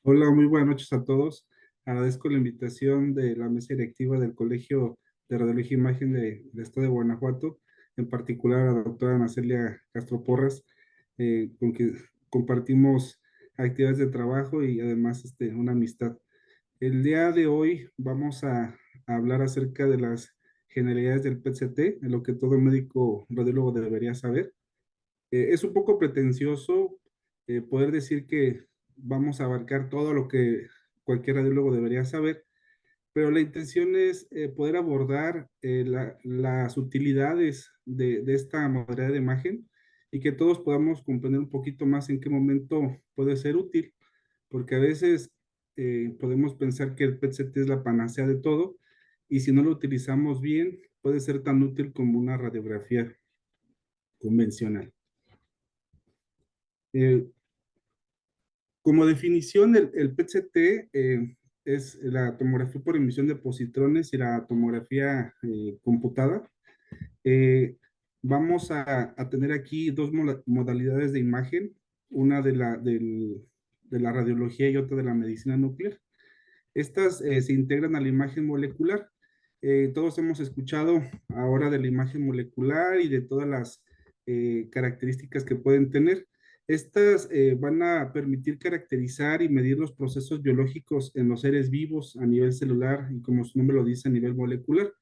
Hola, muy buenas noches a todos. Agradezco la invitación de la mesa directiva del Colegio de Radiología e Imagen del Estado de Guanajuato, en particular a la doctora Ana Celia Castro Porras, con quien compartimos actividades de trabajo y además una amistad. El día de hoy vamos a hablar acerca de las generalidades del PET-CT, de lo que todo médico radiólogo debería saber. Es un poco pretencioso poder decir que vamos a abarcar todo lo que cualquier radiólogo debería saber, pero la intención es poder abordar las utilidades de esta modalidad de imagen y que todos podamos comprender un poquito más en qué momento puede ser útil, porque a veces podemos pensar que el PET-CT es la panacea de todo y si no lo utilizamos bien puede ser tan útil como una radiografía convencional. Eh, Como definición, el PET-CT es la tomografía por emisión de positrones y la tomografía computada. Eh, Vamos a tener aquí dos modalidades de imagen, una de la radiología y otra de la medicina nuclear. Estas se integran a la imagen molecular. Todos hemos escuchado ahora de la imagen molecular y de todas las características que pueden tener. Estas van a permitir caracterizar y medir los procesos biológicos en los seres vivos a nivel celular y como su nombre lo dice, a nivel molecular.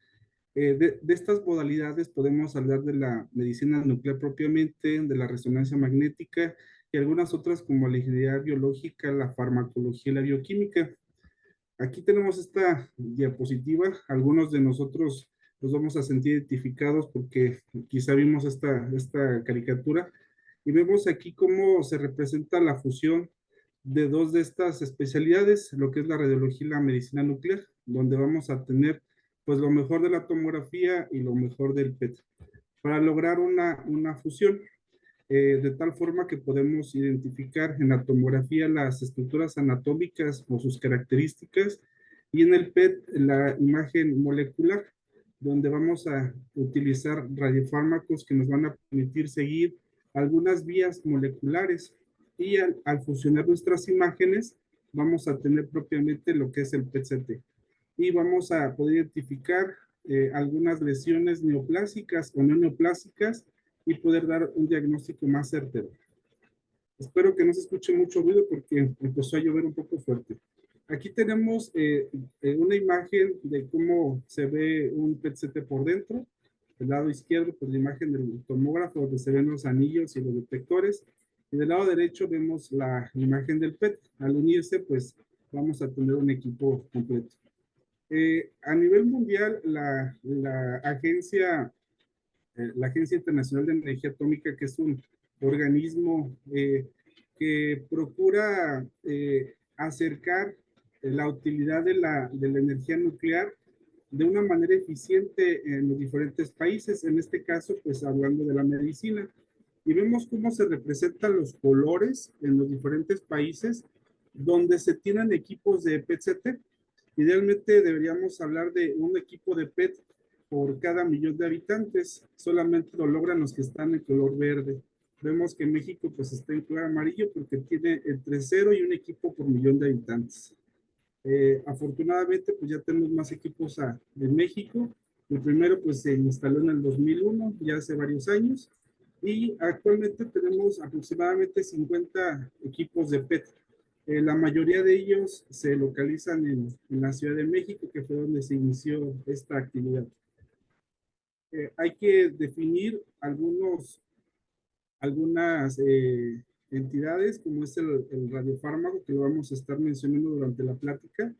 De estas modalidades podemos hablar de la medicina nuclear propiamente, de la resonancia magnética y algunas otras como la ingeniería biológica, la farmacología y la bioquímica. Aquí tenemos esta diapositiva. Algunos de nosotros nos vamos a sentir identificados porque quizá vimos esta caricatura y vemos aquí cómo se representa la fusión de dos de estas especialidades, lo que es la radiología y la medicina nuclear, donde vamos a tener pues lo mejor de la tomografía y lo mejor del PET para lograr una fusión de tal forma que podemos identificar en la tomografía las estructuras anatómicas o sus características y en el PET la imagen molecular, donde vamos a utilizar radiofármacos que nos van a permitir seguir algunas vías moleculares y al fusionar nuestras imágenes vamos a tener propiamente lo que es el PET-CT y vamos a poder identificar algunas lesiones neoplásicas o no neoplásicas y poder dar un diagnóstico más certero. Espero que no se escuche mucho ruido porque empezó a llover un poco fuerte. Aquí tenemos una imagen de cómo se ve un PET-CT por dentro. Del lado izquierdo, pues la imagen del tomógrafo donde se ven los anillos y los detectores. Y del lado derecho vemos la imagen del PET. Al unirse, pues vamos a tener un equipo completo. A nivel mundial, la Agencia Internacional de Energía Atómica, que es un organismo que procura acercar la utilidad de la energía nuclear de una manera eficiente en los diferentes países, en este caso, pues hablando de la medicina. Y vemos cómo se representan los colores en los diferentes países donde se tienen equipos de PET-CT. Idealmente deberíamos hablar de un equipo de PET por cada millón de habitantes. Solamente lo logran los que están en color verde. Vemos que México pues está en color amarillo porque tiene entre 0 y un equipo por millón de habitantes. Afortunadamente pues ya tenemos más equipos en México. El primero pues se instaló en el 2001, ya hace varios años, y actualmente tenemos aproximadamente 50 equipos de PET. La mayoría de ellos se localizan en la Ciudad de México, que fue donde se inició esta actividad. Hay que definir algunas entidades, como es el radiofármaco, que lo vamos a estar mencionando durante la plática.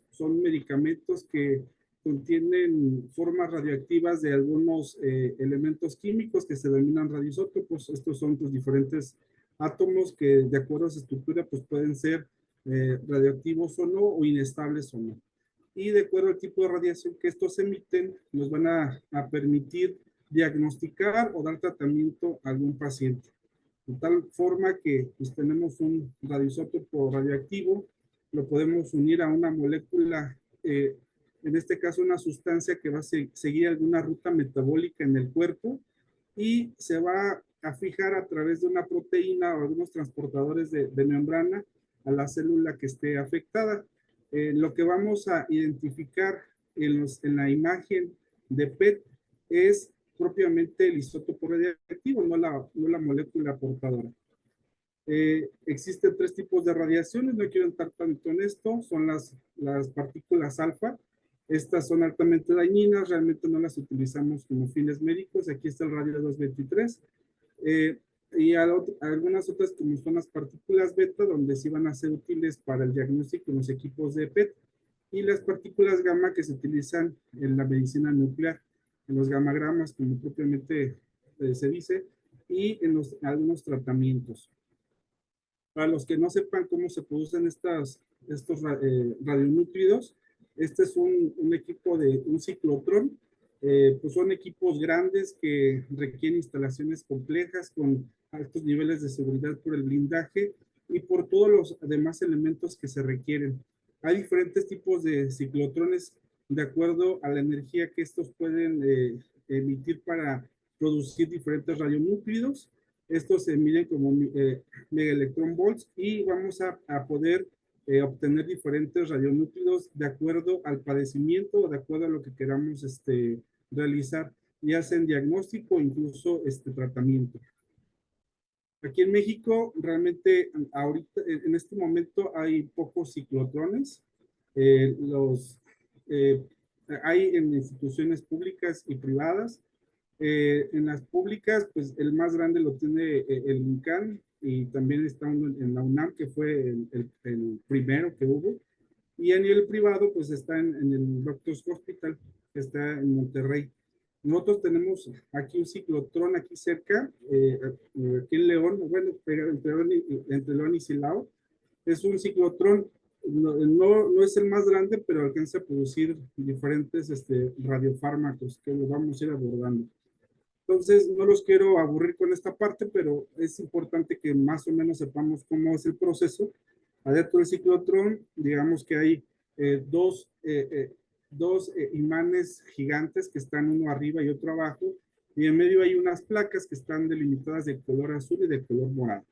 Son medicamentos que contienen formas radioactivas de algunos elementos químicos que se denominan radioisótopos. Estos son pues, diferentes átomos que de acuerdo a su estructura pues, pueden ser radioactivos o no, o inestables o no. Y de acuerdo al tipo de radiación que estos emiten, nos van a permitir diagnosticar o dar tratamiento a algún paciente. De tal forma que pues, tenemos un radioisótopo radioactivo, lo podemos unir a una molécula, en este caso una sustancia que va a seguir alguna ruta metabólica en el cuerpo y se va a fijar a través de una proteína o algunos transportadores de membrana a la célula que esté afectada. Lo que vamos a identificar en la imagen de PET es propiamente el isótopo radiactivo, no la molécula portadora. Existen tres tipos de radiaciones, no quiero entrar tanto en esto, son las partículas alfa. Estas son altamente dañinas, realmente no las utilizamos como fines médicos. Aquí está el radio 223. Y algunas otras como son las partículas beta, donde sí van a ser útiles para el diagnóstico en los equipos de PET, y las partículas gamma que se utilizan en la medicina nuclear, en los gamagramas, como propiamente se dice, y en algunos tratamientos. Para los que no sepan cómo se producen estos radionúclidos, este es un equipo de un ciclotrón. Pues son equipos grandes que requieren instalaciones complejas con altos niveles de seguridad por el blindaje y por todos los demás elementos que se requieren. Hay diferentes tipos de ciclotrones de acuerdo a la energía que estos pueden emitir para producir diferentes radionúclidos. Estos se miden como megaelectronvolts y vamos a poder obtener diferentes radionúclidos de acuerdo al padecimiento o de acuerdo a lo que queramos realizar, ya sea en diagnóstico o incluso tratamiento. Aquí en México, realmente ahorita, en este momento hay pocos ciclotrones. Los hay en instituciones públicas y privadas. En las públicas, pues el más grande lo tiene el INCAN y también está uno en la UNAM, que fue el primero que hubo. Y a nivel privado, pues está en el Doctors Hospital, que está en Monterrey. Nosotros tenemos aquí un ciclotrón aquí cerca, aquí en León, bueno, entre León y Silao. Es un ciclotrón, no es el más grande, pero alcanza a producir diferentes radiofármacos que lo vamos a ir abordando. Entonces, no los quiero aburrir con esta parte, pero es importante que más o menos sepamos cómo es el proceso. Adentro del ciclotrón, digamos que hay dos imanes gigantes que están uno arriba y otro abajo, y en medio hay unas placas que están delimitadas de color azul y de color morado.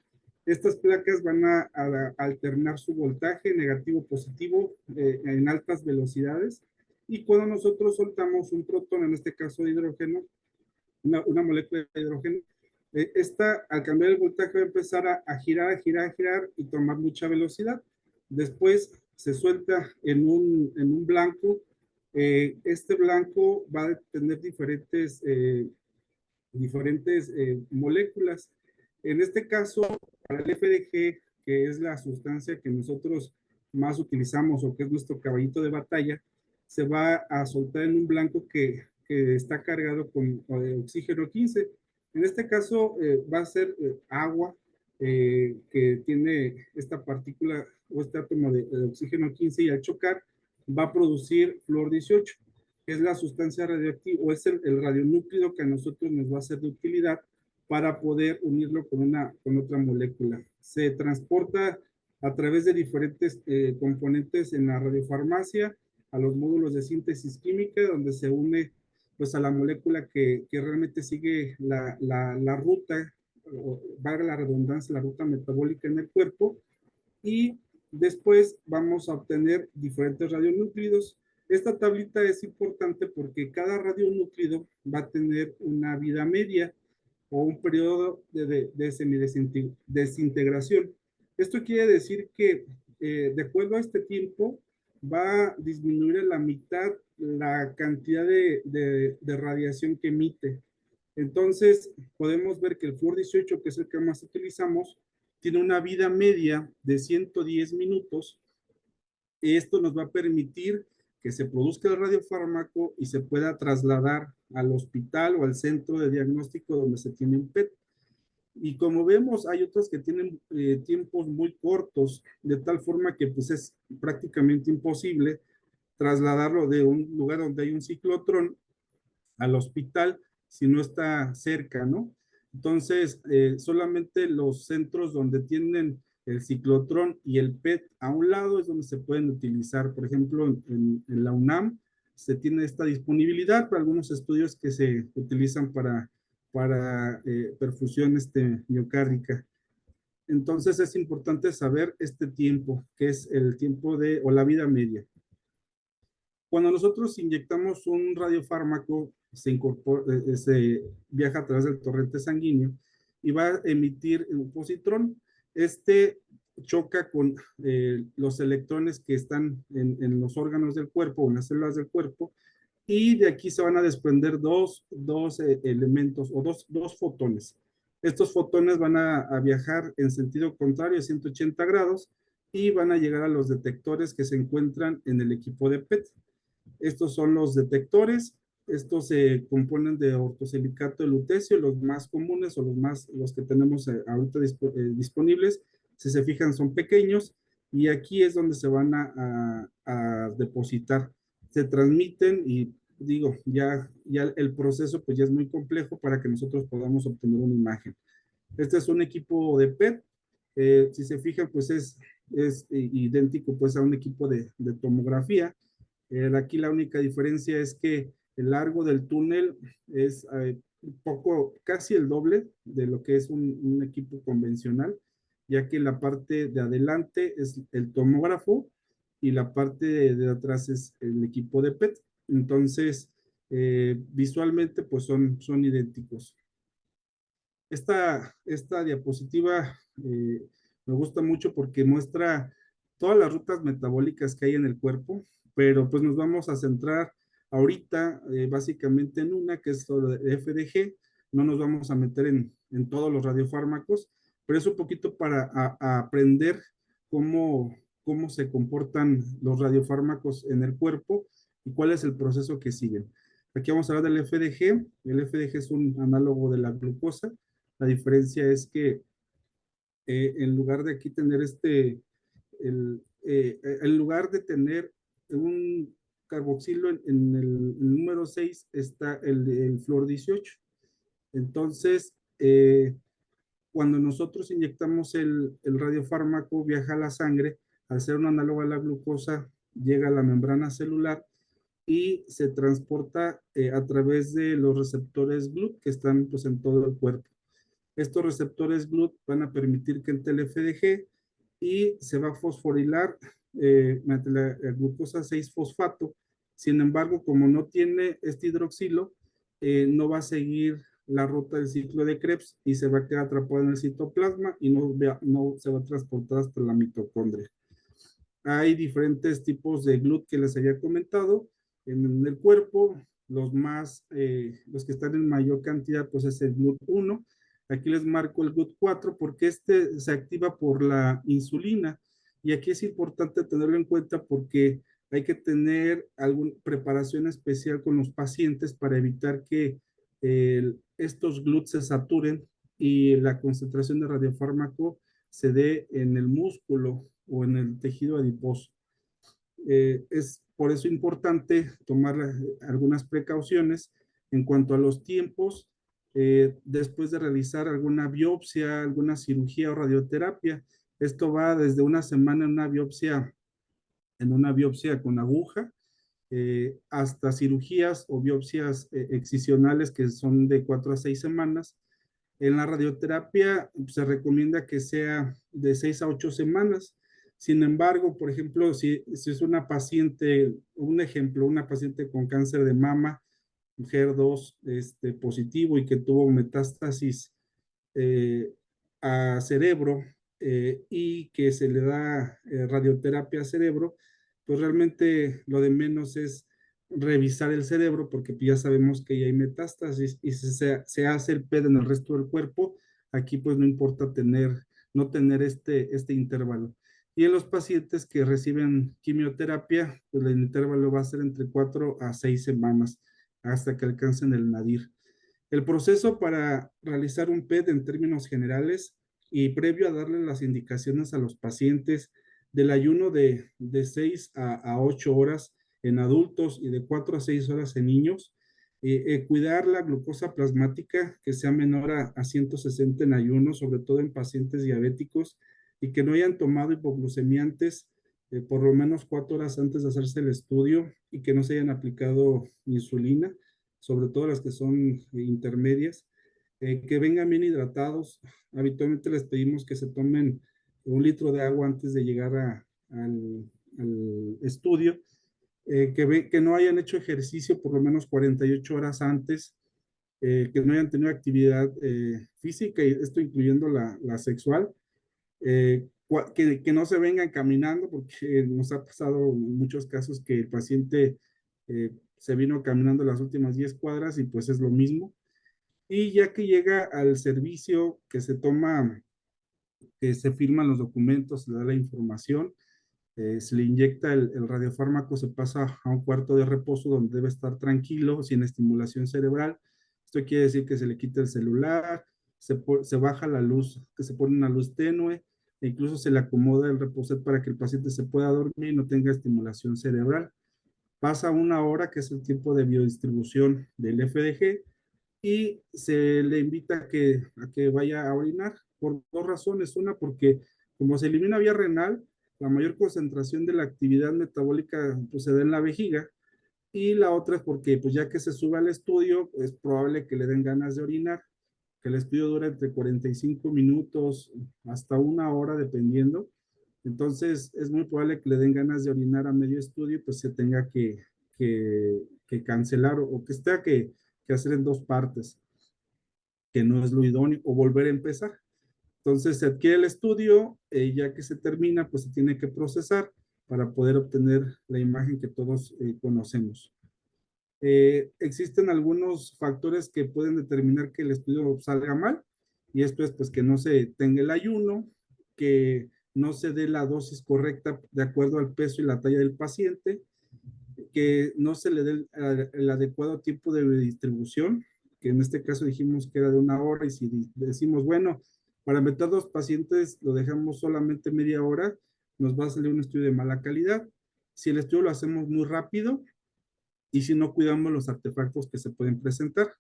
Estas placas van a alternar su voltaje negativo-positivo en altas velocidades, y cuando nosotros soltamos un protón, en este caso de hidrógeno, una molécula de hidrógeno, esta al cambiar el voltaje va a empezar a girar y tomar mucha velocidad. Después se suelta en un blanco. Este blanco va a tener diferentes moléculas. En este caso, para el FDG, que es la sustancia que nosotros más utilizamos o que es nuestro caballito de batalla, se va a soltar en un blanco que está cargado con oxígeno 15. En este caso va a ser agua que tiene esta partícula o este átomo de oxígeno 15, y al chocar va a producir flúor 18, que es la sustancia radioactiva o es el radionúclido que a nosotros nos va a ser de utilidad para poder unirlo con otra molécula. Se transporta a través de diferentes componentes en la radiofarmacia a los módulos de síntesis química, donde se une pues a la molécula que realmente sigue la ruta, o valga la redundancia, la ruta metabólica en el cuerpo, y después vamos a obtener diferentes radionúclidos. Esta tablita es importante porque cada radionúclido va a tener una vida media o un periodo de semidesintegración. Esto quiere decir que de acuerdo a este tiempo va a disminuir en la mitad la cantidad de radiación que emite. Entonces, podemos ver que el flúor 18, que es el que más utilizamos, tiene una vida media de 110 minutos. Esto nos va a permitir que se produzca el radiofármaco y se pueda trasladar al hospital o al centro de diagnóstico donde se tiene un PET. Y como vemos, hay otros que tienen tiempos muy cortos, de tal forma que pues es prácticamente imposible trasladarlo de un lugar donde hay un ciclotrón al hospital si no está cerca, ¿no? Entonces, solamente los centros donde tienen el ciclotrón y el PET a un lado es donde se pueden utilizar. Por ejemplo, en la UNAM se tiene esta disponibilidad para algunos estudios que se utilizan para perfusión miocárdica. Entonces es importante saber este tiempo, que es el tiempo de, o la vida media. Cuando nosotros inyectamos un radiofármaco, se viaja a través del torrente sanguíneo y va a emitir un positrón. Este choca con los electrones que están en los órganos del cuerpo o en las células del cuerpo, y de aquí se van a desprender dos elementos o dos fotones. Estos fotones van a viajar en sentido contrario a 180 grados y van a llegar a los detectores que se encuentran en el equipo de PET. Estos son los detectores. Estos se componen de ortosilicato de lutecio, los más comunes o los que tenemos ahorita disponibles. Si se fijan, son pequeños y aquí es donde se van a depositar. Se transmiten y digo, ya el proceso pues ya es muy complejo para que nosotros podamos obtener una imagen. Este es un equipo de PET. Si se fijan, pues es idéntico pues a un equipo de tomografía. Aquí la única diferencia es que el largo del túnel es un poco, casi el doble de lo que es un equipo convencional, ya que la parte de adelante es el tomógrafo y la parte de atrás es el equipo de PET. Entonces, visualmente, pues son idénticos. Esta diapositiva me gusta mucho porque muestra todas las rutas metabólicas que hay en el cuerpo, pero pues nos vamos a centrar ahorita básicamente en una que es lo de FDG. No nos vamos a meter en todos los radiofármacos, pero es un poquito para a aprender cómo se comportan los radiofármacos en el cuerpo y cuál es el proceso que siguen. Aquí vamos a hablar del FDG. El FDG es un análogo de la glucosa. La diferencia es que en lugar de aquí tener en lugar de tener un carboxilo en el número 6 está el flúor 18. Entonces, cuando nosotros inyectamos el radiofármaco, viaja a la sangre, al ser un análogo a la glucosa, llega a la membrana celular y se transporta a través de los receptores GLUT que están pues, en todo el cuerpo. Estos receptores GLUT van a permitir que entre el FDG y se va a fosforilar mediante la glucosa 6-fosfato. Sin embargo, como no tiene este hidroxilo, no va a seguir la ruta del ciclo de Krebs y se va a quedar atrapado en el citoplasma y no se va a transportar hasta la mitocondria. Hay diferentes tipos de GLUT que les había comentado en el cuerpo. Los que están en mayor cantidad, pues es el GLUT1. Aquí les marco el GLUT4 porque este se activa por la insulina. Y aquí es importante tenerlo en cuenta porque hay que tener alguna preparación especial con los pacientes para evitar que estos GLUT se saturen y la concentración de radiofármaco se dé en el músculo o en el tejido adiposo. Es por eso importante tomar algunas precauciones en cuanto a los tiempos después de realizar alguna biopsia, alguna cirugía o radioterapia. Esto va desde una semana en una biopsia con aguja, hasta cirugías o biopsias excisionales que son de 4 a 6 semanas. En la radioterapia se recomienda que sea de 6 a 8 semanas. Sin embargo, por ejemplo, si es una paciente, un ejemplo, una paciente con cáncer de mama, HER2 positivo y que tuvo metástasis eh, a cerebro y que se le da radioterapia a cerebro, pues realmente lo de menos es revisar el cerebro porque ya sabemos que ya hay metástasis y si se hace el PET en el resto del cuerpo, aquí pues no importa no tener este intervalo. Y en los pacientes que reciben quimioterapia, pues el intervalo va a ser entre 4 a 6 semanas hasta que alcancen el nadir. El proceso para realizar un PET en términos generales y previo a darle las indicaciones a los pacientes del ayuno de 6 a 8 horas en adultos y de 4 a 6 horas en niños, cuidar la glucosa plasmática que sea menor a 160 en ayuno, sobre todo en pacientes diabéticos y que no hayan tomado hipoglucemiantes por lo menos 4 horas antes de hacerse el estudio y que no se hayan aplicado insulina, sobre todo las que son intermedias. que vengan bien hidratados. Habitualmente les pedimos que se tomen 1 litro de agua antes de llegar al estudio, que no hayan hecho ejercicio por lo menos 48 horas antes, que no hayan tenido actividad física, y esto incluyendo la sexual, que no se vengan caminando, porque nos ha pasado en muchos casos que el paciente se vino caminando las últimas 10 cuadras y pues es lo mismo. Y ya que llega al servicio, que se toma, que se firman los documentos, se da la información, se le inyecta el radiofármaco, se pasa a un cuarto de reposo donde debe estar tranquilo, sin estimulación cerebral. Esto quiere decir que se le quita el celular, se baja la luz, que se pone una luz tenue, e incluso se le acomoda el reposet para que el paciente se pueda dormir y no tenga estimulación cerebral. Pasa 1 hora, que es el tiempo de biodistribución del FDG, y se le invita a que vaya a orinar por 2 razones. Una, porque como se elimina vía renal, la mayor concentración de la actividad metabólica pues, se da en la vejiga, y la otra es porque pues ya que se sube al estudio, es probable que le den ganas de orinar, que el estudio dura entre 45 minutos hasta 1 hora, dependiendo. Entonces, es muy probable que le den ganas de orinar a medio estudio, pues se tenga que cancelar, o que esté que hacer en 2 partes, que no es lo idóneo, o volver a empezar. Entonces, se adquiere el estudio, ya que se termina, pues se tiene que procesar para poder obtener la imagen que todos conocemos. Existen algunos factores que pueden determinar que el estudio salga mal, y esto es pues que no se tenga el ayuno, que no se dé la dosis correcta de acuerdo al peso y la talla del paciente, que no se le dé el adecuado tiempo de distribución, que en este caso dijimos que era de 1 hora, y si decimos, bueno, para meter 2 pacientes lo dejamos solamente media hora, nos va a salir un estudio de mala calidad. Si el estudio lo hacemos muy rápido, y si no cuidamos los artefactos que se pueden presentar.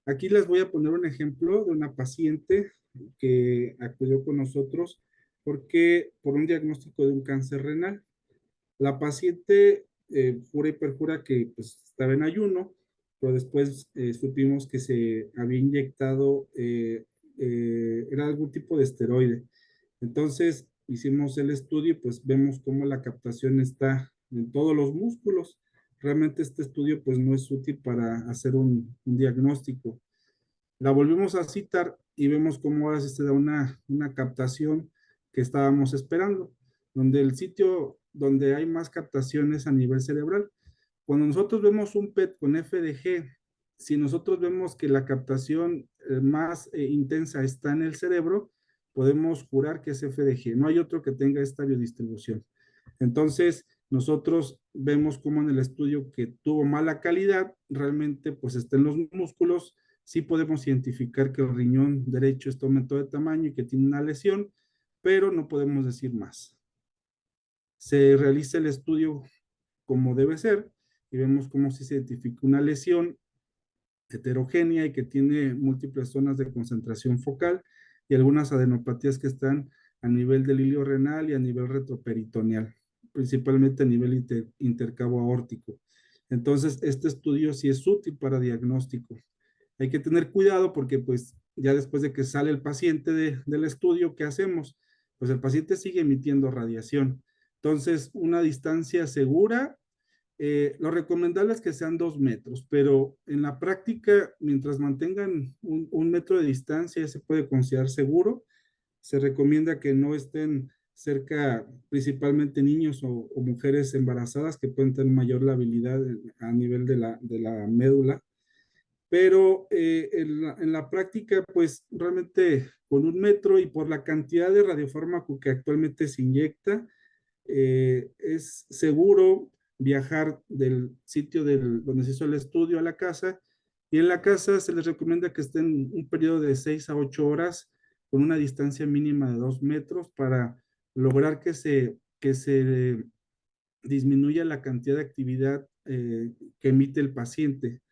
Aquí les voy a poner un ejemplo de una paciente que acudió con nosotros porque por un diagnóstico de un cáncer renal. La paciente jura y perjura que pues, estaba en ayuno, pero después supimos que se había inyectado, era algún tipo de esteroide. Entonces hicimos el estudio y pues vemos cómo la captación está en todos los músculos. Realmente este estudio pues no es útil para hacer un diagnóstico. La volvimos a citar y vemos cómo ahora sí se da una captación que estábamos esperando, donde el sitio donde hay más captaciones a nivel cerebral. Cuando nosotros vemos un PET con FDG, si nosotros vemos que la captación más intensa está en el cerebro, podemos jurar que es FDG. No hay otro que tenga esta biodistribución. Entonces, nosotros vemos como en el estudio que tuvo mala calidad, realmente pues está en los músculos. Sí podemos identificar que el riñón derecho está aumentado de tamaño y que tiene una lesión, pero no podemos decir más. Se realiza el estudio como debe ser y vemos cómo sí se identifica una lesión heterogénea y que tiene múltiples zonas de concentración focal y algunas adenopatías que están a nivel del hilio renal y a nivel retroperitoneal, principalmente a nivel intercabo aórtico. Entonces, este estudio sí es útil para diagnóstico. Hay que tener cuidado porque pues ya después de que sale el paciente del estudio, ¿qué hacemos? Pues el paciente sigue emitiendo radiación. Entonces, una distancia segura, lo recomendable es que sean 2 metros, pero en la práctica, mientras mantengan un metro de distancia, ya se puede considerar seguro. Se recomienda que no estén cerca, principalmente niños o mujeres embarazadas que pueden tener mayor labilidad a nivel de la médula. Pero en la práctica, pues realmente con 1 metro y por la cantidad de radiofármaco que actualmente se inyecta, es seguro viajar del sitio donde se hizo el estudio a la casa, y en la casa se les recomienda que estén un periodo de 6 a 8 horas con una distancia mínima de 2 metros para lograr que se disminuya la cantidad de actividad que emite el paciente.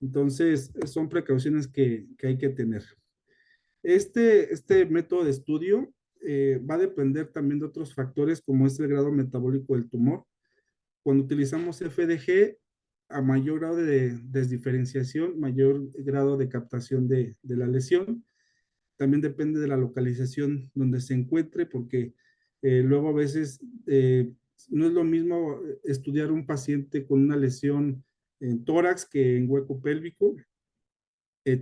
Entonces, son precauciones que hay que tener. Este método de estudio va a depender también de otros factores como es el grado metabólico del tumor. Cuando utilizamos FDG, a mayor grado de desdiferenciación, mayor grado de captación de la lesión. También depende de la localización donde se encuentre, porque luego a veces no es lo mismo estudiar un paciente con una lesión en tórax que en hueco pélvico.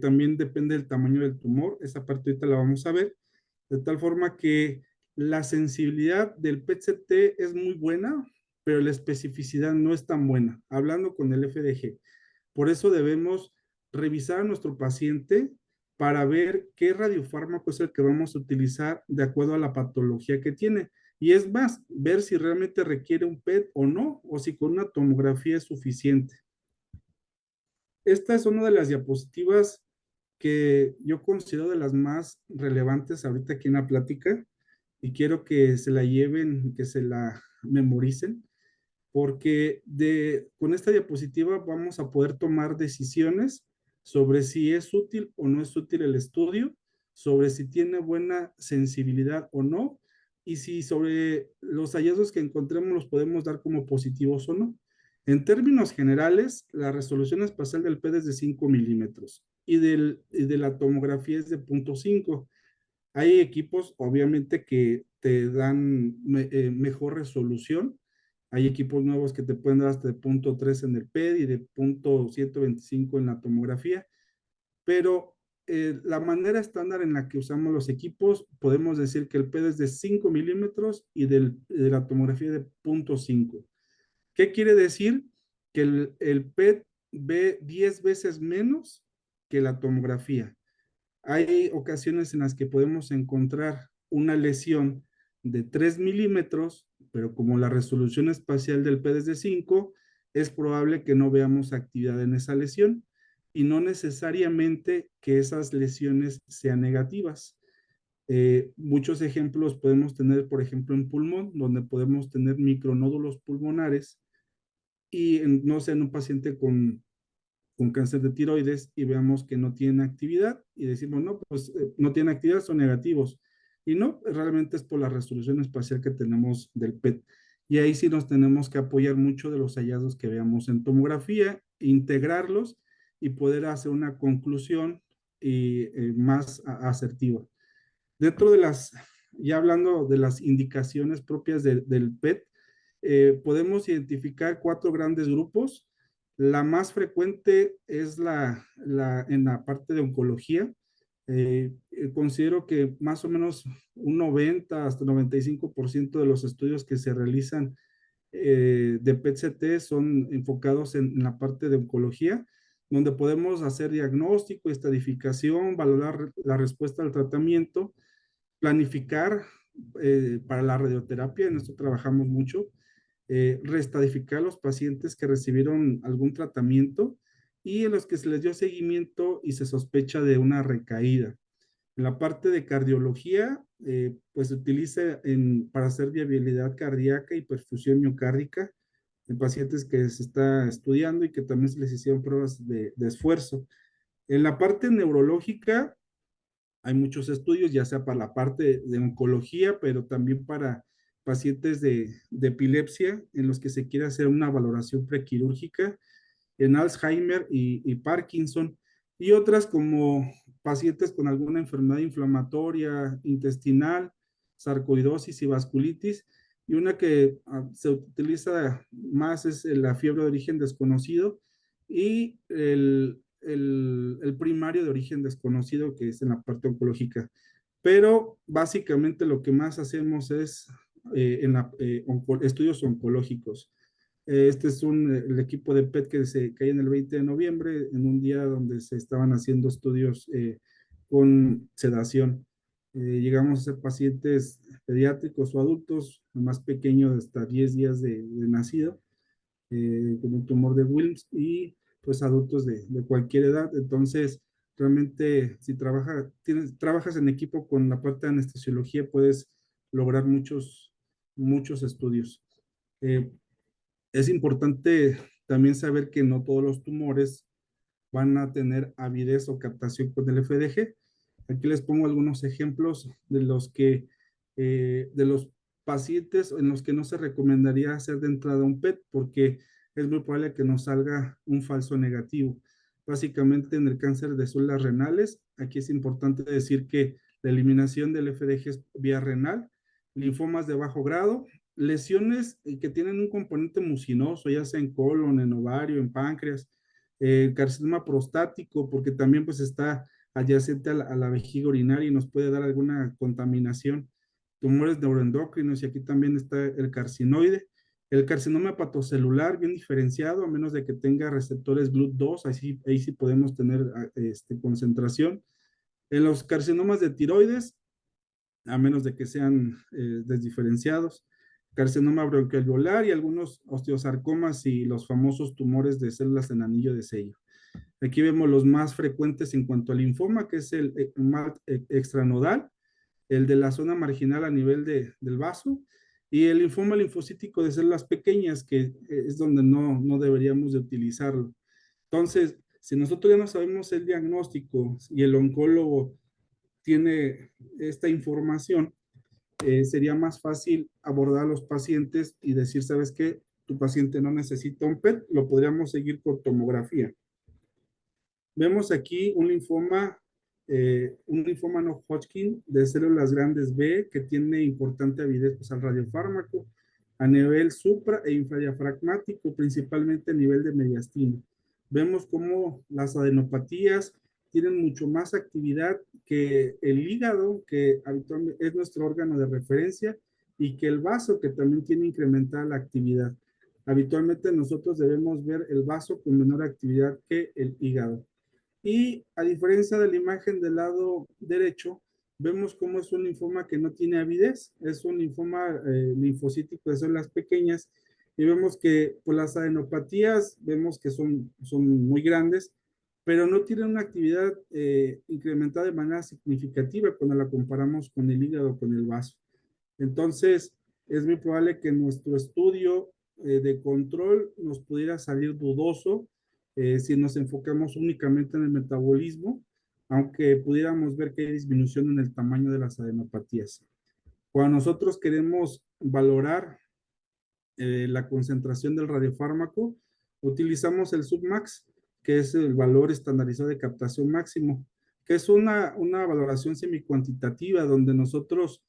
También depende del tamaño del tumor, esa parte ahorita la vamos a ver, de tal forma que la sensibilidad del PET-CT es muy buena, pero la especificidad no es tan buena, hablando con el FDG. Por eso debemos revisar a nuestro paciente para ver qué radiofármaco es el que vamos a utilizar de acuerdo a la patología que tiene. Y es más, ver si realmente requiere un PET o no, o si con una tomografía es suficiente. Esta es una de las diapositivas que yo considero de las más relevantes ahorita aquí en la plática y quiero que se la lleven, que se la memoricen, porque con esta diapositiva vamos a poder tomar decisiones sobre si es útil o no es útil el estudio, sobre si tiene buena sensibilidad o no, y si sobre los hallazgos que encontremos los podemos dar como positivos o no. En términos generales, la resolución espacial del PET es de 5 milímetros y de la tomografía es de 0.5. Hay equipos, obviamente, que te dan mejor resolución. Hay equipos nuevos que te pueden dar hasta de 0.3 en el PET y de 0.125 en la tomografía, pero la manera estándar en la que usamos los equipos, podemos decir que el PET es de 5 milímetros y de la tomografía de 0.5. ¿Qué quiere decir? Que el PET ve 10 veces menos que la tomografía. Hay ocasiones en las que podemos encontrar una lesión de 3 milímetros, pero como la resolución espacial del PET es de 5, es probable que no veamos actividad en esa lesión y no necesariamente que esas lesiones sean negativas. Muchos ejemplos podemos tener, por ejemplo, en pulmón, donde podemos tener micronódulos pulmonares y no sé, en un paciente con cáncer de tiroides y veamos que no tiene actividad y decimos, no, pues no tiene actividad, son negativos. Y no, realmente es por la resolución espacial que tenemos del PET. Y ahí sí nos tenemos que apoyar mucho de los hallazgos que veamos en tomografía, integrarlos y poder hacer una conclusión más asertiva. Dentro de ya hablando de las indicaciones propias del PET, podemos identificar 4 grandes grupos. La más frecuente es en la parte de oncología. Considero que más o menos un 90 hasta 95% de los estudios que se realizan de PET-CT son enfocados en la parte de oncología, donde podemos hacer diagnóstico, estadificación, valorar la respuesta al tratamiento, planificar para la radioterapia, en esto trabajamos mucho, reestadificar los pacientes que recibieron algún tratamiento y en los que se les dio seguimiento y se sospecha de una recaída. En la parte de cardiología, pues se utiliza para hacer viabilidad cardíaca y perfusión miocárdica en pacientes que se está estudiando y que también se les hicieron pruebas de esfuerzo. En la parte neurológica, hay muchos estudios, ya sea para la parte de oncología, pero también para pacientes de epilepsia, en los que se quiere hacer una valoración prequirúrgica en Alzheimer y Parkinson, y otras como pacientes con alguna enfermedad inflamatoria intestinal, sarcoidosis y vasculitis, y una que se utiliza más es la fiebre de origen desconocido y el primario de origen desconocido, que es en la parte oncológica. Pero básicamente lo que más hacemos es estudios oncológicos. Este es el equipo de PET que se cae en el 20 de noviembre, en un día donde se estaban haciendo estudios con sedación. Llegamos a ser pacientes pediátricos o adultos, más pequeños de hasta 10 días de nacido, con un tumor de Wilms y pues adultos de cualquier edad. Entonces, realmente si trabajas en equipo con la parte de anestesiología, puedes lograr muchos estudios. Eh, es importante también saber que no todos los tumores van a tener avidez o captación con el FDG. Aquí les pongo algunos ejemplos de los pacientes en los que no se recomendaría hacer de entrada un PET, porque es muy probable que nos salga un falso negativo. Básicamente en el cáncer de células renales, aquí es importante decir que la eliminación del FDG es vía renal, linfomas de bajo grado, lesiones que tienen un componente mucinoso, ya sea en colon, en ovario, en páncreas, carcinoma prostático, porque también pues está adyacente a la vejiga urinaria y nos puede dar alguna contaminación, tumores neuroendocrinos, y aquí también está el carcinoide, el carcinoma hepatocelular bien diferenciado, a menos de que tenga receptores GLUT2, ahí sí podemos tener concentración. En los carcinomas de tiroides, a menos de que sean desdiferenciados, carcinoma bronquialveolar y algunos osteosarcomas y los famosos tumores de células en anillo de sello. Aquí vemos los más frecuentes en cuanto al linfoma, que es el extranodal, el de la zona marginal a nivel del vaso, y el linfoma linfocítico de células pequeñas, que es donde no deberíamos de utilizarlo. Entonces, si nosotros ya no sabemos el diagnóstico y el oncólogo tiene esta información, sería más fácil abordar a los pacientes y decir, ¿sabes qué? Tu paciente no necesita un PET, lo podríamos seguir con tomografía. Vemos aquí un linfoma no Hodgkin de células grandes B que tiene importante avidez pues, al radiofármaco a nivel supra e infradiafragmático, principalmente a nivel de mediastino. Vemos cómo las adenopatías tienen mucho más actividad que el hígado, que habitualmente es nuestro órgano de referencia, y que el vaso, que también tiene incrementada la actividad. Habitualmente nosotros debemos ver el vaso con menor actividad que el hígado. Y a diferencia de la imagen del lado derecho, vemos cómo es un linfoma que no tiene avidez, es un linfoma linfocítico de células pequeñas, y vemos que por las adenopatías, vemos que son muy grandes, pero no tienen una actividad incrementada de manera significativa cuando la comparamos con el hígado, con el vaso. Entonces, es muy probable que nuestro estudio de control nos pudiera salir dudoso si nos enfocamos únicamente en el metabolismo, aunque pudiéramos ver que hay disminución en el tamaño de las adenopatías. Cuando nosotros queremos valorar la concentración del radiofármaco, utilizamos el submax, que es el valor estandarizado de captación máximo, que es una valoración semicuantitativa donde nosotros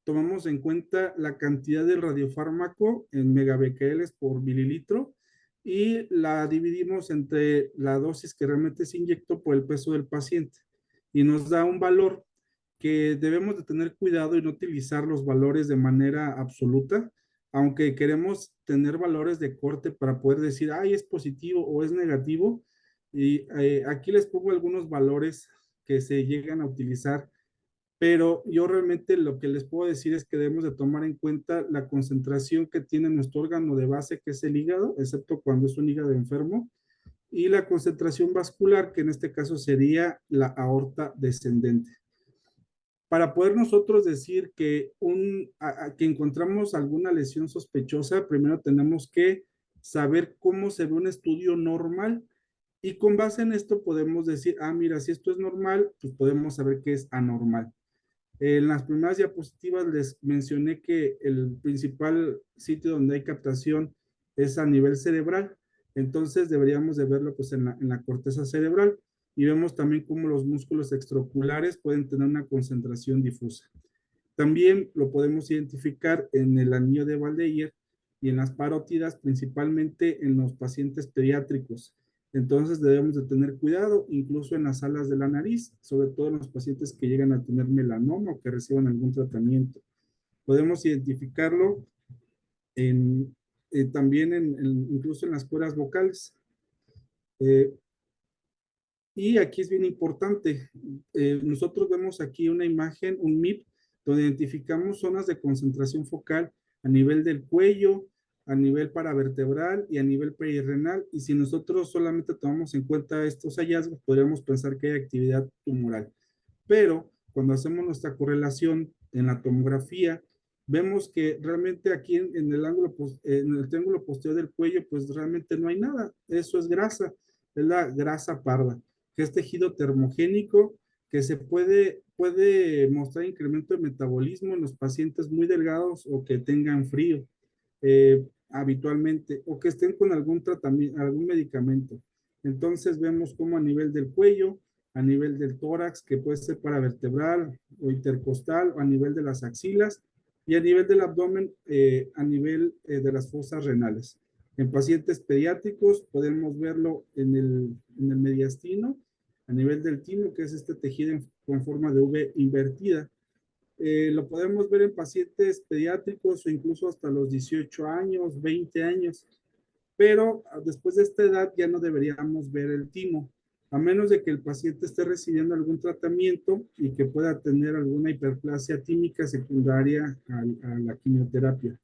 tomamos en cuenta la cantidad del radiofármaco en megabecquerels por mililitro y la dividimos entre la dosis que realmente se inyectó por el peso del paciente. Y nos da un valor que debemos de tener cuidado y no utilizar los valores de manera absoluta, aunque queremos tener valores de corte para poder decir, ay, es positivo o es negativo. Y aquí les pongo algunos valores que se llegan a utilizar, pero yo realmente lo que les puedo decir es que debemos de tomar en cuenta la concentración que tiene nuestro órgano de base, que es el hígado, excepto cuando es un hígado enfermo, y la concentración vascular, que en este caso sería la aorta descendente. Para poder nosotros decir que encontramos alguna lesión sospechosa, primero tenemos que saber cómo se ve un estudio normal, y con base en esto podemos decir, ah, mira, si esto es normal, pues podemos saber que es anormal. En las primeras diapositivas les mencioné que el principal sitio donde hay captación es a nivel cerebral, entonces deberíamos de verlo pues en la corteza cerebral, y vemos también cómo los músculos extraoculares pueden tener una concentración difusa. También lo podemos identificar en el anillo de Valdeir y en las parótidas, principalmente en los pacientes pediátricos. Entonces debemos de tener cuidado, incluso en las alas de la nariz, sobre todo en los pacientes que llegan a tener melanoma o que reciban algún tratamiento. Podemos identificarlo también incluso en las cuerdas vocales. Eh, Y aquí es bien importante. Nosotros vemos aquí una imagen, un MIP, donde identificamos zonas de concentración focal a nivel del cuello, a nivel paravertebral y a nivel perirrenal. Y si nosotros solamente tomamos en cuenta estos hallazgos, podríamos pensar que hay actividad tumoral. Pero cuando hacemos nuestra correlación en la tomografía, vemos que realmente aquí en el ángulo, en el triángulo posterior del cuello, pues realmente no hay nada. Eso es grasa, es la grasa parda, que es tejido termogénico, que puede mostrar incremento de metabolismo en los pacientes muy delgados o que tengan frío. habitualmente o que estén con algún tratamiento, algún medicamento. Entonces vemos como a nivel del cuello, a nivel del tórax, que puede ser paravertebral o intercostal, o a nivel de las axilas, y a nivel del abdomen, a nivel de las fosas renales. En pacientes pediátricos podemos verlo en el mediastino, a nivel del timo, que es este tejido con forma de V invertida. Lo podemos ver en pacientes pediátricos o incluso hasta los 18 años, 20 años, pero después de esta edad ya no deberíamos ver el timo, a menos de que el paciente esté recibiendo algún tratamiento y que pueda tener alguna hiperplasia tímica secundaria a la quimioterapia.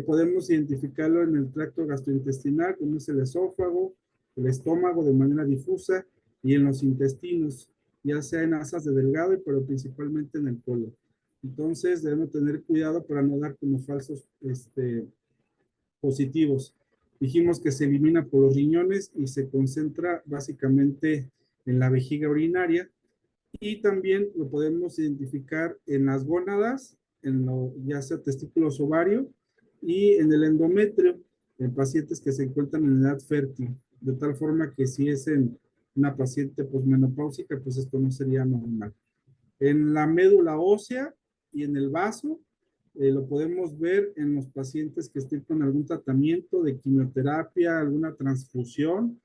Podemos identificarlo en el tracto gastrointestinal, como es el esófago, el estómago de manera difusa y en los intestinos, ya sea en asas de delgado, pero principalmente en el colon. Entonces debemos tener cuidado para no dar como falsos positivos. Dijimos que se elimina por los riñones y se concentra básicamente en la vejiga urinaria, y también lo podemos identificar en las gónadas, ya sea testículos ovario, y en el endometrio, en pacientes que se encuentran en edad fértil, de tal forma que si es en una paciente posmenopáusica, pues esto no sería normal. En la médula ósea y en el vaso, lo podemos ver en los pacientes que estén con algún tratamiento de quimioterapia, alguna transfusión,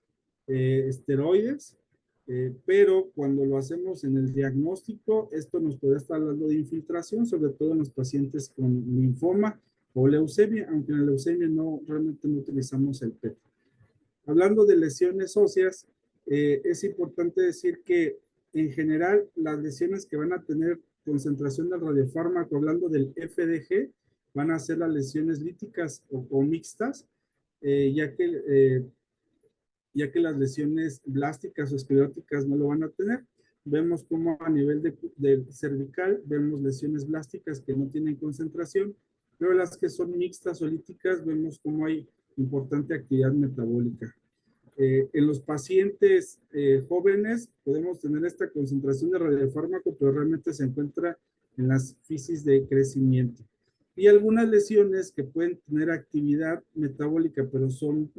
esteroides, pero cuando lo hacemos en el diagnóstico, esto nos puede estar hablando de infiltración, sobre todo en los pacientes con linfoma o leucemia, aunque en la leucemia realmente no utilizamos el PET. Hablando de lesiones óseas, es importante decir que en general las lesiones que van a tener concentración del radiofármaco, hablando del FDG, van a ser las lesiones líticas o mixtas, eh, ya que eh, ya que las lesiones blásticas o escleróticas no lo van a tener. Vemos como a nivel de cervical, vemos lesiones blásticas que no tienen concentración, pero las que son mixtas o líticas, vemos como hay importante actividad metabólica. En los pacientes jóvenes podemos tener esta concentración de radiofármaco, pero realmente se encuentra en las fisis de crecimiento. Y algunas lesiones que pueden tener actividad metabólica, pero son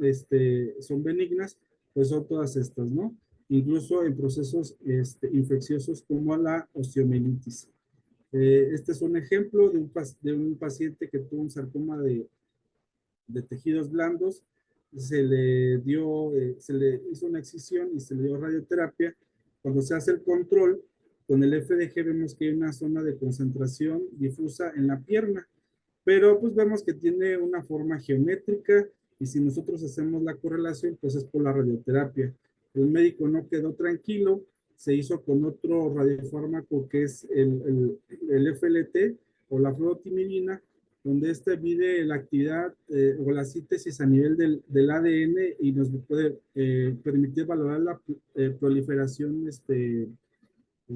benignas, pues son todas estas, ¿no? Incluso en procesos infecciosos como la osteomielitis. Este es un ejemplo de un paciente que tuvo un sarcoma de tejidos blandos, se le hizo una excisión y se le dio radioterapia. Cuando se hace el control, con el FDG vemos que hay una zona de concentración difusa en la pierna, pero pues vemos que tiene una forma geométrica y si nosotros hacemos la correlación, pues es por la radioterapia. El médico no quedó tranquilo, se hizo con otro radiofármaco que es el FLT o la fluotimidina, donde este mide la actividad o la síntesis a nivel del ADN y nos puede permitir valorar la proliferación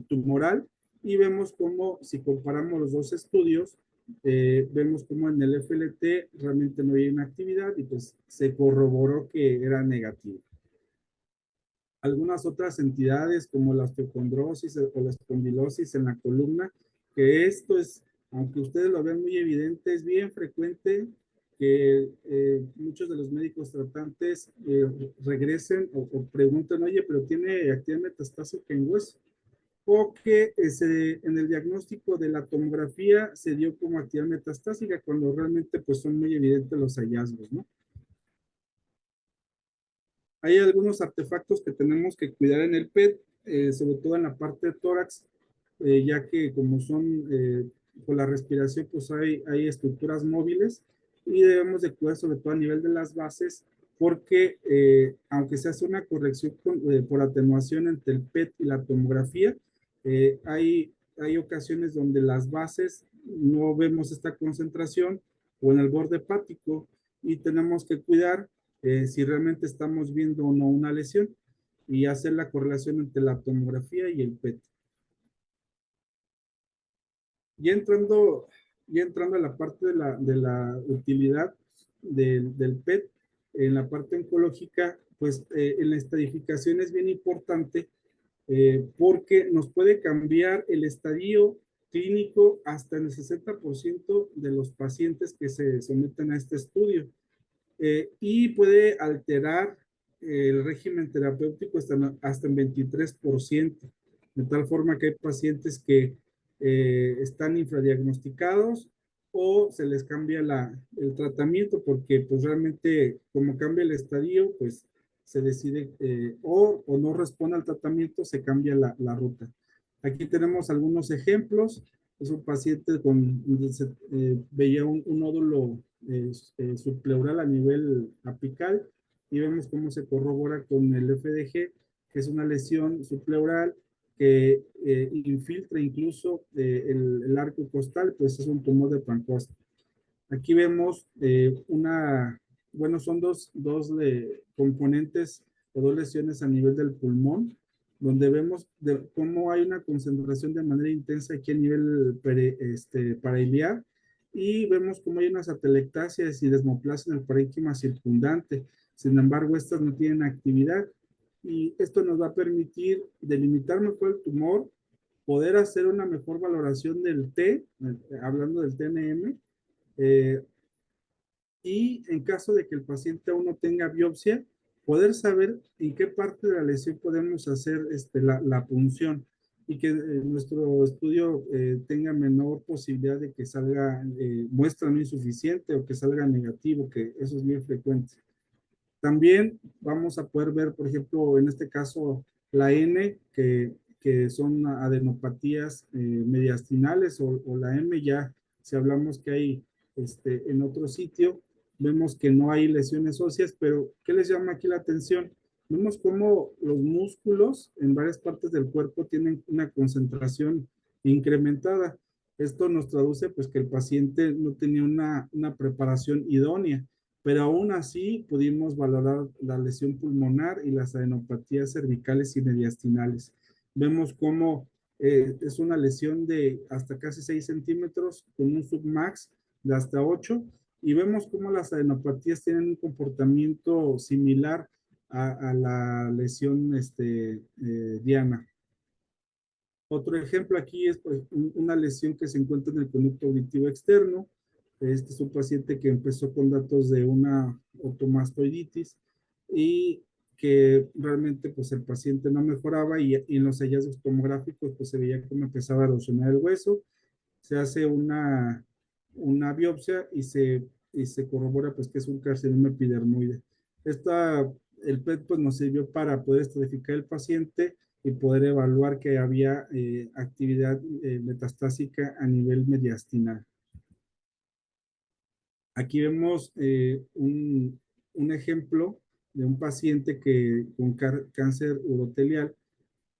tumoral. Y vemos cómo, si comparamos los dos estudios, vemos cómo en el FLT realmente no hay una actividad y pues se corroboró que era negativo. Algunas otras entidades como la osteocondrosis o la espondilosis en la columna, que esto es, aunque ustedes lo vean muy evidente, es bien frecuente que muchos de los médicos tratantes regresen o pregunten, oye, pero tiene actividad metastásica en hueso, o que en el diagnóstico de la tomografía se dio como actividad metastásica cuando realmente pues son muy evidentes los hallazgos, ¿no? Hay algunos artefactos que tenemos que cuidar en el PET, sobre todo en la parte de tórax, ya que como son por la respiración, pues hay estructuras móviles y debemos de cuidar sobre todo a nivel de las bases, porque aunque se hace una corrección por atenuación entre el PET y la tomografía, hay ocasiones donde las bases no vemos esta concentración o en el borde hepático y tenemos que cuidar si realmente estamos viendo o no una lesión y hacer la correlación entre la tomografía y el PET. Ya entrando, ya entrando a la parte de la utilidad del PET, en la parte oncológica, pues en la estadificación es bien importante porque nos puede cambiar el estadio clínico hasta en el 60% de los pacientes que se someten a este estudio. y puede alterar el régimen terapéutico hasta en 23%, de tal forma que hay pacientes que están infradiagnosticados o se les cambia el tratamiento porque pues realmente como cambia el estadio, pues se decide o no responde al tratamiento, se cambia la ruta. Aquí tenemos algunos ejemplos. Es un paciente donde se veía un nódulo subpleural a nivel apical y vemos cómo se corrobora con el FDG, que es una lesión subpleural que infiltra incluso el arco costal, pues es un tumor de Pancoast. Aquí vemos bueno, son dos componentes o dos lesiones a nivel del pulmón, donde vemos cómo hay una concentración de manera intensa aquí a nivel parailiar y vemos cómo hay unas atelectasias y desmoplasia en el parénquima circundante. Sin embargo, estas no tienen actividad y esto nos va a permitir delimitar mejor el tumor, poder hacer una mejor valoración del T, hablando del TNM, eh, y en caso de que el paciente aún no tenga biopsia, poder saber en qué parte de la lesión podemos hacer la punción y que nuestro estudio tenga menor posibilidad de que salga muestra no insuficiente o que salga negativo, que eso es muy frecuente. También vamos a poder ver, por ejemplo, en este caso, la N, que son adenopatías mediastinales, o la M ya, si hablamos que hay en otro sitio, vemos que no hay lesiones óseas, pero ¿qué les llama aquí la atención? Vemos cómo los músculos en varias partes del cuerpo tienen una concentración incrementada. Esto nos traduce pues que el paciente no tenía una preparación idónea, pero aún así pudimos valorar la lesión pulmonar y las adenopatías cervicales y mediastinales. Vemos cómo es una lesión de hasta casi 6 centímetros con un submax de hasta 8 y vemos cómo las adenopatías tienen un comportamiento similar a la lesión diana. Otro ejemplo aquí es pues, una lesión que se encuentra en el conducto auditivo externo. Este es un paciente que empezó con datos de una otomastoiditis y que realmente pues el paciente no mejoraba y en los hallazgos tomográficos pues se veía cómo empezaba a erosionar el hueso. Se hace una biopsia y se corrobora pues que es un carcinoma epidermoide. El PET pues nos sirvió para poder estratificar el paciente y poder evaluar que había actividad metastásica a nivel mediastinal. Aquí vemos un ejemplo de un paciente que con cáncer urotelial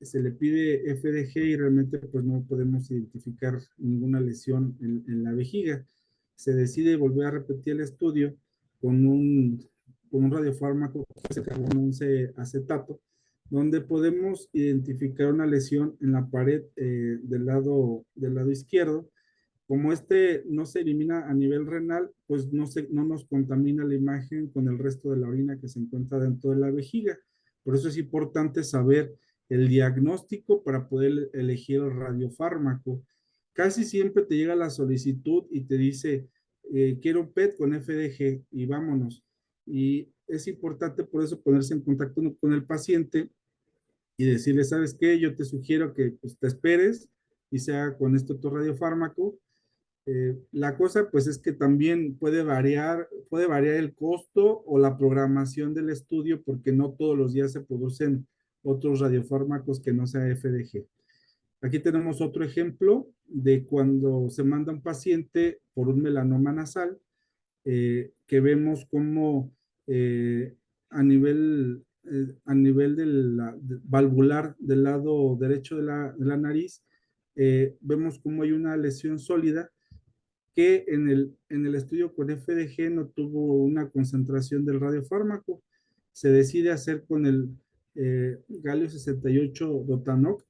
se le pide FDG y realmente pues no podemos identificar ninguna lesión en la vejiga. Se decide volver a repetir el estudio con un radiofármaco que es el carbono 11 acetato, donde podemos identificar una lesión en la pared del lado izquierdo. Como no se elimina a nivel renal, pues no nos contamina la imagen con el resto de la orina que se encuentra dentro de la vejiga. Por eso es importante saber el diagnóstico para poder elegir el radiofármaco. Casi siempre te llega la solicitud y te dice, quiero PET con FDG y vámonos. Y es importante por eso ponerse en contacto con el paciente y decirle, ¿sabes qué? Yo te sugiero que pues, te esperes y sea con este otro radiofármaco. La cosa pues es que también puede variar el costo o la programación del estudio porque no todos los días se producen otros radiofármacos que no sea FDG. Aquí tenemos otro ejemplo de cuando se manda un paciente por un melanoma nasal, que vemos como a nivel valvular del lado derecho de la nariz, vemos como hay una lesión sólida que en el estudio con FDG no tuvo una concentración del radiofármaco. Se decide hacer con el galio 68 Dotanoc.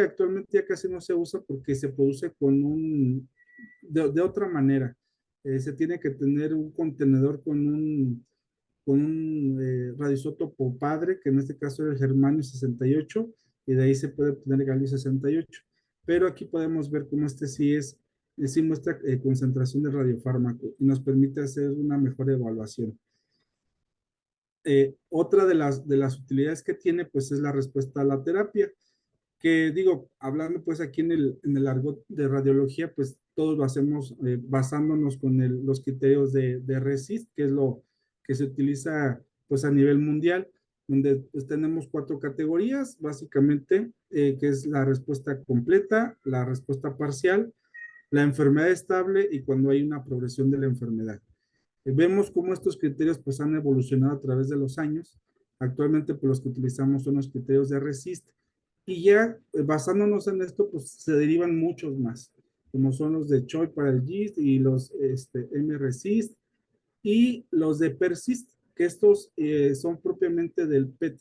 Actualmente ya casi no se usa porque se produce de otra manera. Se tiene que tener un contenedor con un radioisótopo padre, que en este caso era el germanio 68, y de ahí se puede obtener galio 68. Pero aquí podemos ver cómo sí es sí muestra concentración de radiofármaco y nos permite hacer una mejor evaluación. Otra de las utilidades que tiene, pues, es la respuesta a la terapia, que digo, hablando pues aquí en el argot de radiología, pues todos lo hacemos basándonos con los criterios de RECIST, que es lo que se utiliza pues a nivel mundial, donde pues, tenemos cuatro categorías, básicamente, que es la respuesta completa, la respuesta parcial, la enfermedad estable y cuando hay una progresión de la enfermedad. Vemos cómo estos criterios pues han evolucionado a través de los años. Actualmente pues los que utilizamos son los criterios de RECIST y ya basándonos en esto pues se derivan muchos más, como son los de Choi para el GIST y los MRECIST y los de PERSIST, que estos son propiamente del PET.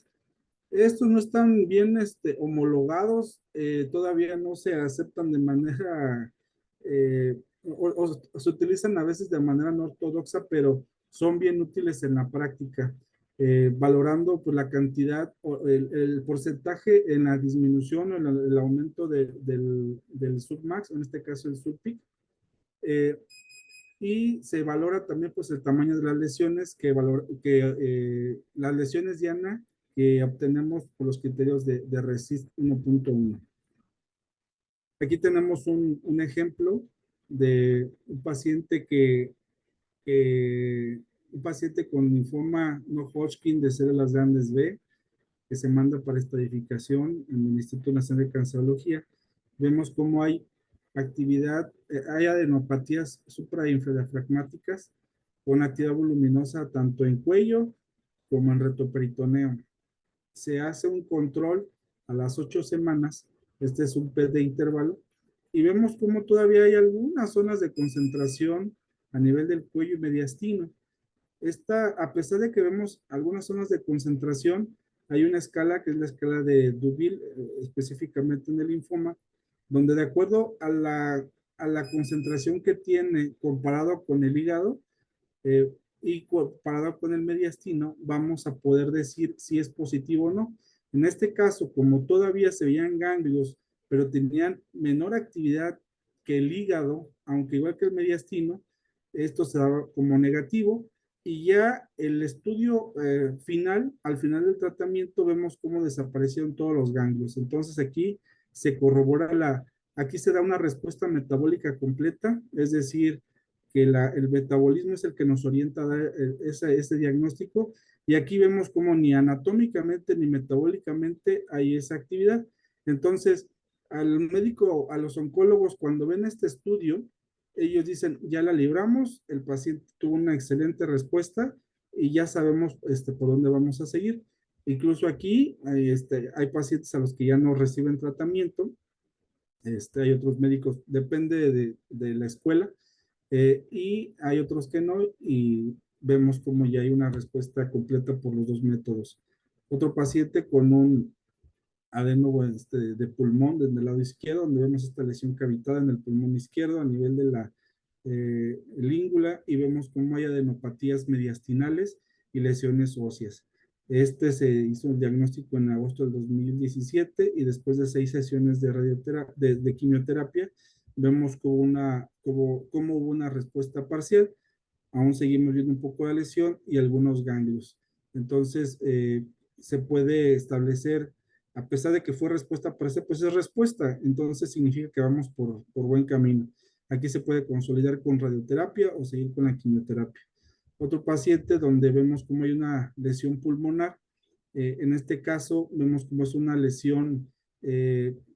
Estos no están bien homologados, todavía no se aceptan de manera, o se utilizan a veces de manera no ortodoxa, pero son bien útiles en la práctica, valorando pues, la cantidad o el porcentaje en la disminución o el aumento del submax, en este caso el subpeak, eh, y se valora también pues el tamaño de las lesiones las lesiones diana que obtenemos por los criterios de RECIST 1.1. Aquí tenemos un ejemplo de un paciente un paciente con linfoma no Hodgkin de células grandes B, que se manda para estadificación en el Instituto Nacional de Cancerología. Vemos cómo hay actividad, hay adenopatías suprainfradiafragmáticas con actividad voluminosa tanto en cuello como en retroperitoneo. Se hace un control a las 8 semanas, este es un PET de intervalo, y vemos cómo todavía hay algunas zonas de concentración a nivel del cuello y mediastino. A pesar de que vemos algunas zonas de concentración, hay una escala que es la escala de Duville, específicamente en el linfoma, donde de acuerdo a la concentración que tiene comparado con el hígado eh, y comparado con el mediastino, vamos a poder decir si es positivo o no. En este caso, como todavía se veían ganglios, pero tenían menor actividad que el hígado, aunque igual que el mediastino, esto se daba como negativo y ya el estudio final, al final del tratamiento, vemos cómo desaparecieron todos los ganglios. Entonces aquí se corrobora aquí se da una respuesta metabólica completa, es decir, que el metabolismo es el que nos orienta a dar ese diagnóstico y aquí vemos cómo ni anatómicamente ni metabólicamente hay esa actividad. Entonces, al médico, a los oncólogos, cuando ven este estudio, ellos dicen, ya la libramos, el paciente tuvo una excelente respuesta y ya sabemos por dónde vamos a seguir. Incluso aquí hay pacientes a los que ya no reciben tratamiento, hay otros médicos, depende de la escuela, y hay otros que no, y vemos como ya hay una respuesta completa por los dos métodos. Otro paciente con un adeno de pulmón desde el lado izquierdo, donde vemos esta lesión cavitada en el pulmón izquierdo a nivel de la língula y vemos cómo hay adenopatías mediastinales y lesiones óseas. Se hizo el diagnóstico en agosto del 2017 y después de 6 sesiones de quimioterapia, vemos cómo hubo una respuesta parcial. Aún seguimos viendo un poco de lesión y algunos ganglios. Entonces, se puede establecer, a pesar de que fue respuesta parcial, pues es respuesta. Entonces, significa que vamos por buen camino. Aquí se puede consolidar con radioterapia o seguir con la quimioterapia. Otro paciente donde vemos cómo hay una lesión pulmonar. En este caso, vemos cómo es una lesión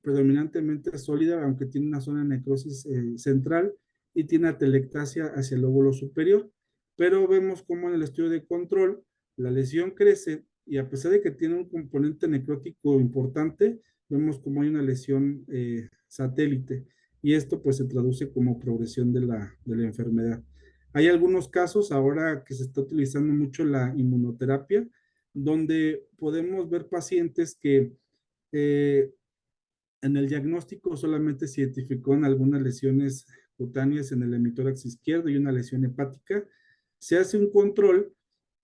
predominantemente sólida, aunque tiene una zona de necrosis central y tiene atelectasia hacia el lóbulo superior. Pero vemos cómo en el estudio de control la lesión crece y a pesar de que tiene un componente necrótico importante, vemos cómo hay una lesión satélite y esto pues se traduce como progresión de la enfermedad. Hay algunos casos ahora que se está utilizando mucho la inmunoterapia, donde podemos ver pacientes que eh, en el diagnóstico solamente se identificó en algunas lesiones cutáneas en el hemitórax izquierdo y una lesión hepática. Se hace un control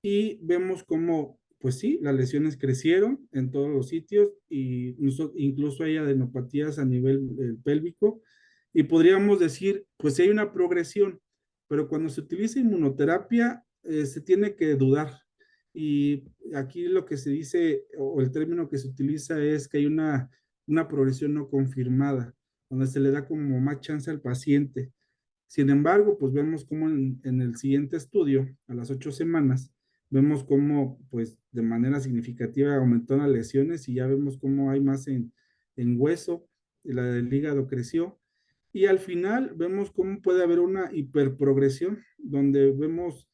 y vemos cómo, pues sí, las lesiones crecieron en todos los sitios y incluso hay adenopatías a nivel pélvico Y podríamos decir, pues sí hay una progresión, pero cuando se utiliza inmunoterapia, se tiene que dudar. Y aquí lo que se dice, o el término que se utiliza es que hay una progresión no confirmada, donde se le da como más chance al paciente. Sin embargo, pues vemos cómo en el siguiente estudio, a las 8 semanas, vemos cómo, pues, de manera significativa aumentó las lesiones y ya vemos cómo hay más en hueso, y la del hígado creció. Y al final vemos cómo puede haber una hiperprogresión, donde vemos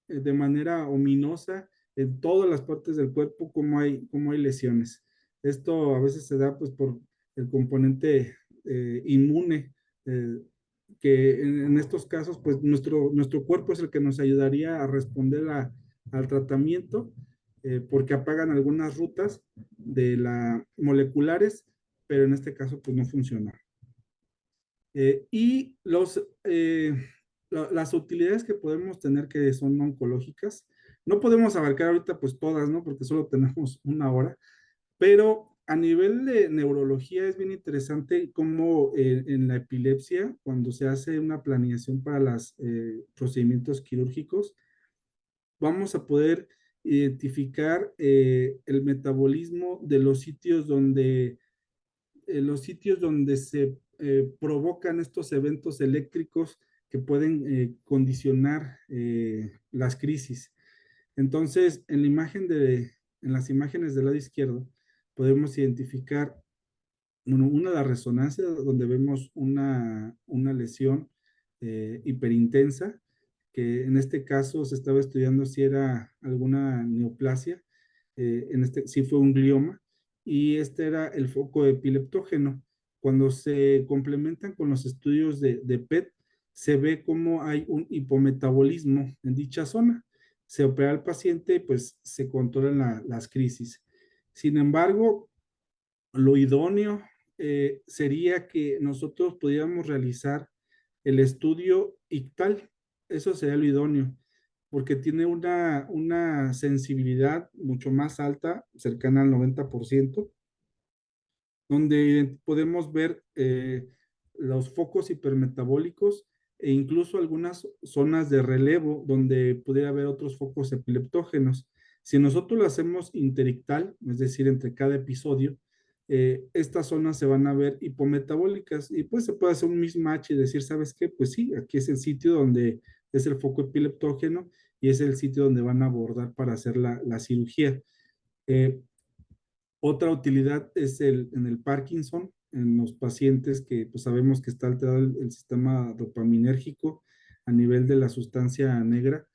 de manera ominosa en todas las partes del cuerpo cómo hay lesiones. Esto a veces se da pues por el componente inmune, eh, que en estos casos pues nuestro cuerpo es el que nos ayudaría a responder al tratamiento, porque apagan algunas rutas de la moleculares, pero en este caso pues no funciona. Y las utilidades que podemos tener que son oncológicas, no podemos abarcar ahorita pues todas, ¿no? Porque solo tenemos una hora, pero a nivel de neurología es bien interesante cómo en la epilepsia, cuando se hace una planeación para los procedimientos quirúrgicos, vamos a poder identificar el metabolismo de los sitios donde se provocan estos eventos eléctricos que pueden condicionar las crisis. Entonces, en las imágenes del lado izquierdo, podemos identificar una de las resonancias donde vemos una lesión hiperintensa, que en este caso se estaba estudiando si era alguna neoplasia, sí fue un glioma, y este era el foco epileptógeno. Cuando se complementan con los estudios de PET, se ve cómo hay un hipometabolismo en dicha zona. Se opera al paciente, pues se controlan las crisis. Sin embargo, lo idóneo sería que nosotros pudiéramos realizar el estudio ictal. Eso sería lo idóneo, porque tiene una sensibilidad mucho más alta, cercana al 90%, donde podemos ver los focos hipermetabólicos e incluso algunas zonas de relevo donde pudiera haber otros focos epileptógenos. Si nosotros lo hacemos interictal, es decir, entre cada episodio, estas zonas se van a ver hipometabólicas y pues se puede hacer un mismatch y decir, ¿sabes qué? Pues sí, aquí es el sitio donde es el foco epileptógeno y es el sitio donde van a abordar para hacer la cirugía. Eh, Otra utilidad es en el Parkinson, en los pacientes que pues, sabemos que está alterado el sistema dopaminérgico a nivel de la sustancia negra.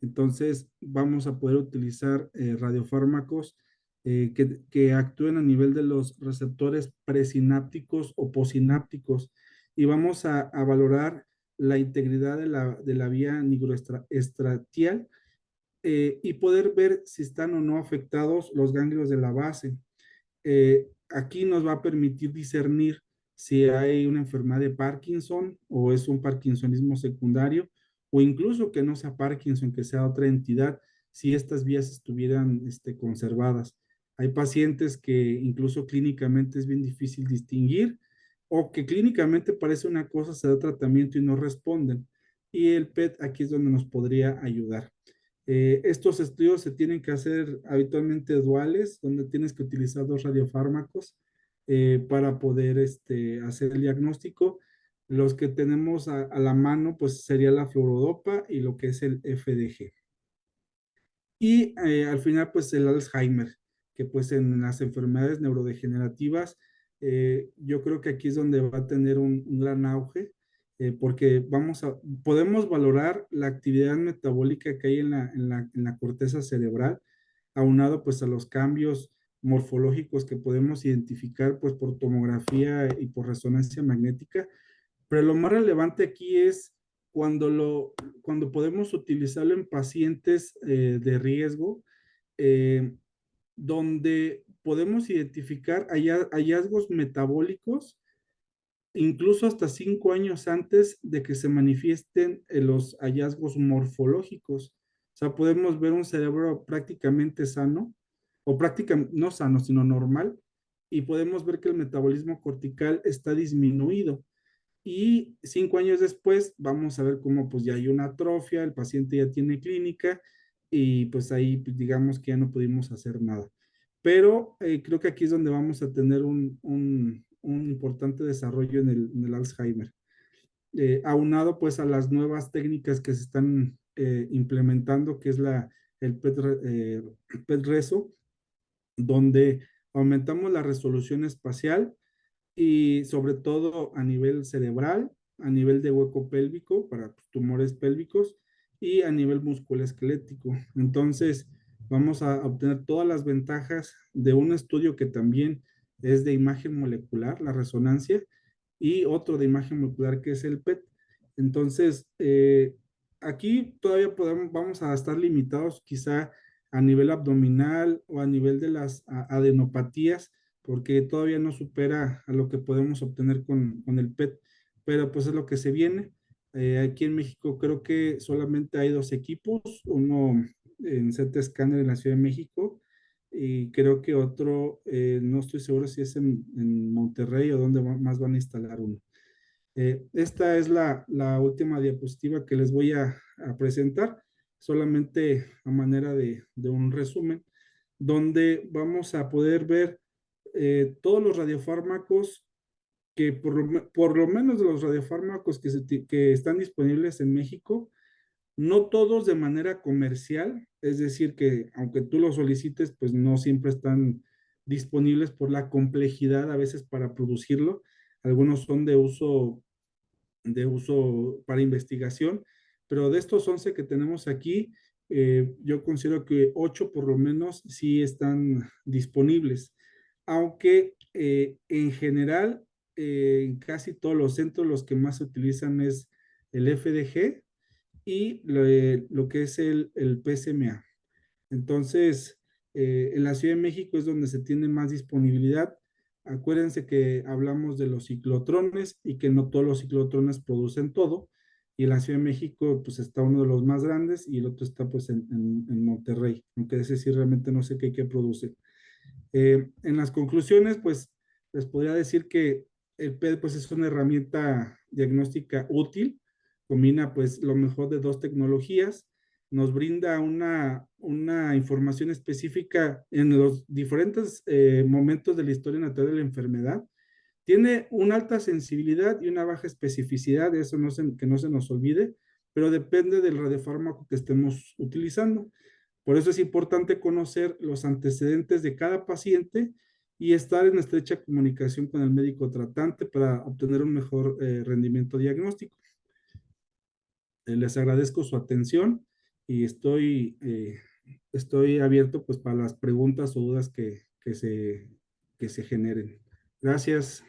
Entonces vamos a poder utilizar radiofármacos que actúen a nivel de los receptores presinápticos o posinápticos y vamos a valorar la integridad de la vía nigroestratial, y poder ver si están o no afectados los ganglios de la base. Aquí nos va a permitir discernir si hay una enfermedad de Parkinson o es un parkinsonismo secundario, o incluso que no sea Parkinson, que sea otra entidad, si estas vías estuvieran conservadas. Hay pacientes que incluso clínicamente es bien difícil distinguir, o que clínicamente parece una cosa, se da tratamiento y no responden. Y el PET aquí es donde nos podría ayudar. Estos estudios se tienen que hacer habitualmente duales, donde tienes que utilizar dos radiofármacos para poder hacer el diagnóstico. Los que tenemos a la mano, pues sería la fluorodopa y lo que es el FDG. Y al final, pues el Alzheimer, que pues en las enfermedades neurodegenerativas, yo creo que aquí es donde va a tener un gran auge, porque podemos valorar la actividad metabólica que hay en la corteza cerebral, aunado pues a los cambios morfológicos que podemos identificar pues por tomografía y por resonancia magnética, pero lo más relevante aquí es cuando podemos utilizarlo en pacientes de riesgo, eh, donde podemos identificar hallazgos metabólicos incluso hasta 5 años antes de que se manifiesten los hallazgos morfológicos. O sea, podemos ver un cerebro prácticamente sano, o prácticamente no sano, sino normal, y podemos ver que el metabolismo cortical está disminuido. y 5 años después vamos a ver cómo pues ya hay una atrofia, el paciente ya tiene clínica y pues ahí pues, digamos que ya no pudimos hacer nada. Pero creo que aquí es donde vamos a tener un importante desarrollo en el Alzheimer. Aunado pues a las nuevas técnicas que se están implementando, que es el PET-RESO, donde aumentamos la resolución espacial y sobre todo a nivel cerebral, a nivel de hueco pélvico para tumores pélvicos y a nivel musculoesquelético. Entonces, vamos a obtener todas las ventajas de un estudio que también es de imagen molecular, la resonancia, y otro de imagen molecular que es el PET. Entonces, aquí todavía vamos a estar limitados quizá a nivel abdominal o a nivel de las adenopatías, porque todavía no supera a lo que podemos obtener con el PET, pero pues es lo que se viene. Aquí en México creo que solamente hay dos equipos, uno en CT Scanner en la Ciudad de México y creo que otro, no estoy seguro si es en Monterrey o dónde más van a instalar uno. Esta es la última diapositiva que les voy a presentar, solamente a manera de un resumen, donde vamos a poder ver todos los radiofármacos que por lo menos de los radiofármacos que están disponibles en México, no todos de manera comercial, es decir, que aunque tú los solicites, pues no siempre están disponibles por la complejidad a veces para producirlo. Algunos son de uso para investigación, pero de estos 11 que tenemos aquí, yo considero que 8 por lo menos sí están disponibles, aunque en general, en casi todos los centros los que más se utilizan es el FDG y lo que es el PSMA. Entonces, en la Ciudad de México es donde se tiene más disponibilidad. Acuérdense que hablamos de los ciclotrones y que no todos los ciclotrones producen todo. Y en la Ciudad de México, pues está uno de los más grandes y el otro está pues en Monterrey, aunque ese sí realmente no sé qué produce. En las conclusiones, pues les podría decir que el PET pues, es una herramienta diagnóstica útil, combina pues lo mejor de dos tecnologías, nos brinda una información específica en los diferentes momentos de la historia natural de la enfermedad, tiene una alta sensibilidad y una baja especificidad, eso que no se nos olvide, pero depende del radiofármaco que estemos utilizando. Por eso es importante conocer los antecedentes de cada paciente y estar en estrecha comunicación con el médico tratante para obtener un mejor rendimiento diagnóstico. Les agradezco su atención y estoy abierto pues para las preguntas o dudas que se generen. Gracias.